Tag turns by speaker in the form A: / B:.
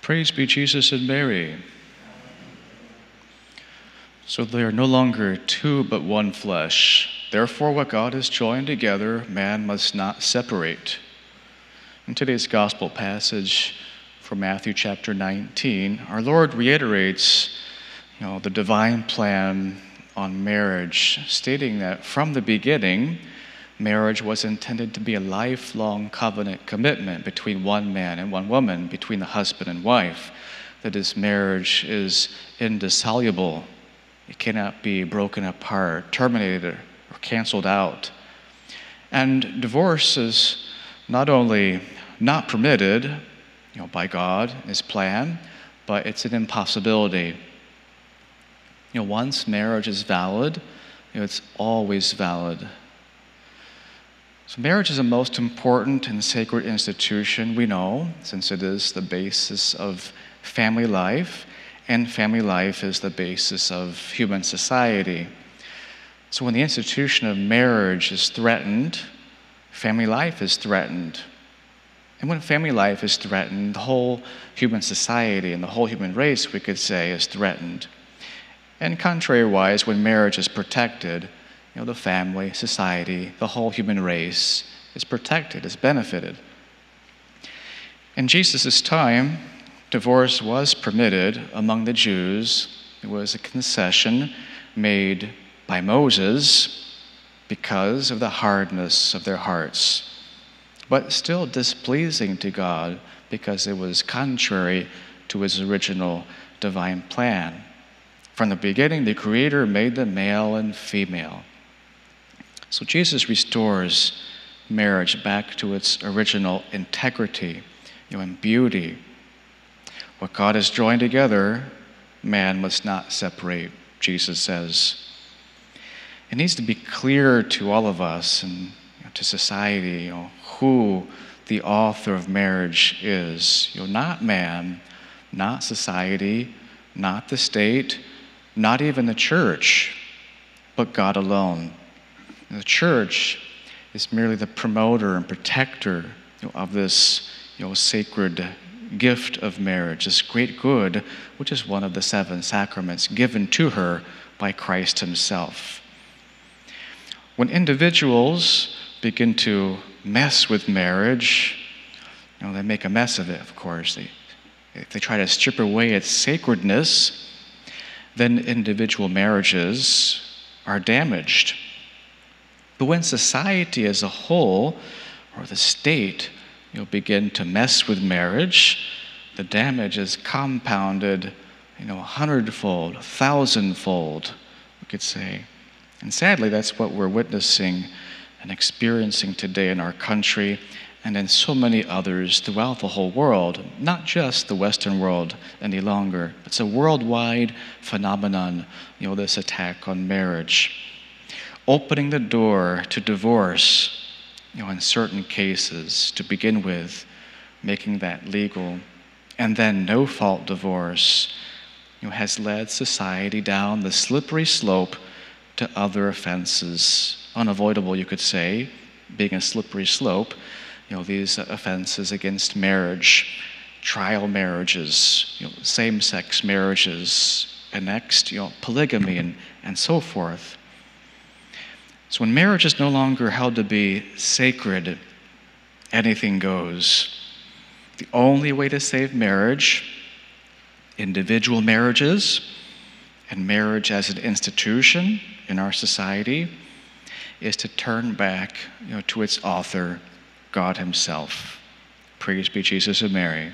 A: Praise be Jesus and Mary. So they are no longer two but one flesh. Therefore, what God has joined together, man must not separate. In today's gospel passage from Matthew chapter 19, our Lord reiterates, the divine plan on marriage, stating that from the beginning, marriage was intended to be a lifelong covenant commitment between one man and one woman, between the husband and wife. That this marriage is indissoluble. It cannot be broken apart, terminated, or canceled out. And divorce is not only not permitted, by God, His plan, but it's an impossibility. Once marriage is valid, it's always valid. So marriage is the most important and sacred institution we know, since it is the basis of family life, and family life is the basis of human society. So when the institution of marriage is threatened, family life is threatened. And when family life is threatened, the whole human society and the whole human race, we could say, is threatened. And contrary-wise, when marriage is protected, the family, society, the whole human race is protected, is benefited. In Jesus' time, divorce was permitted among the Jews. It was a concession made by Moses because of the hardness of their hearts, but still displeasing to God because it was contrary to His original divine plan. From the beginning, the Creator made them male and female. So Jesus restores marriage back to its original integrity, and beauty. What God has joined together, man must not separate, Jesus says. It needs to be clear to all of us and to society, who the author of marriage is. Not man, not society, not the state, not even the church, but God alone. The church is merely the promoter and protector of this sacred gift of marriage, this great good, which is one of the 7 sacraments given to her by Christ Himself. When individuals begin to mess with marriage, they make a mess of it, of course. If they try to strip away its sacredness, then individual marriages are damaged. But when society as a whole, or the state, begin to mess with marriage, the damage is compounded, 100-fold, 1,000-fold, we could say. And sadly, that's what we're witnessing and experiencing today in our country and in so many others throughout the whole world, not just the Western world any longer. It's a worldwide phenomenon, this attack on marriage. Opening the door to divorce, in certain cases to begin with, making that legal, and then no-fault divorce, has led society down the slippery slope to other offenses, unavoidable, you could say, being a slippery slope, these offenses against marriage, trial marriages, same-sex marriages, and next, polygamy and so forth. So when marriage is no longer held to be sacred, anything goes. The only way to save marriage, individual marriages, and marriage as an institution in our society, is to turn back, to its author, God Himself. Praise be Jesus and Mary.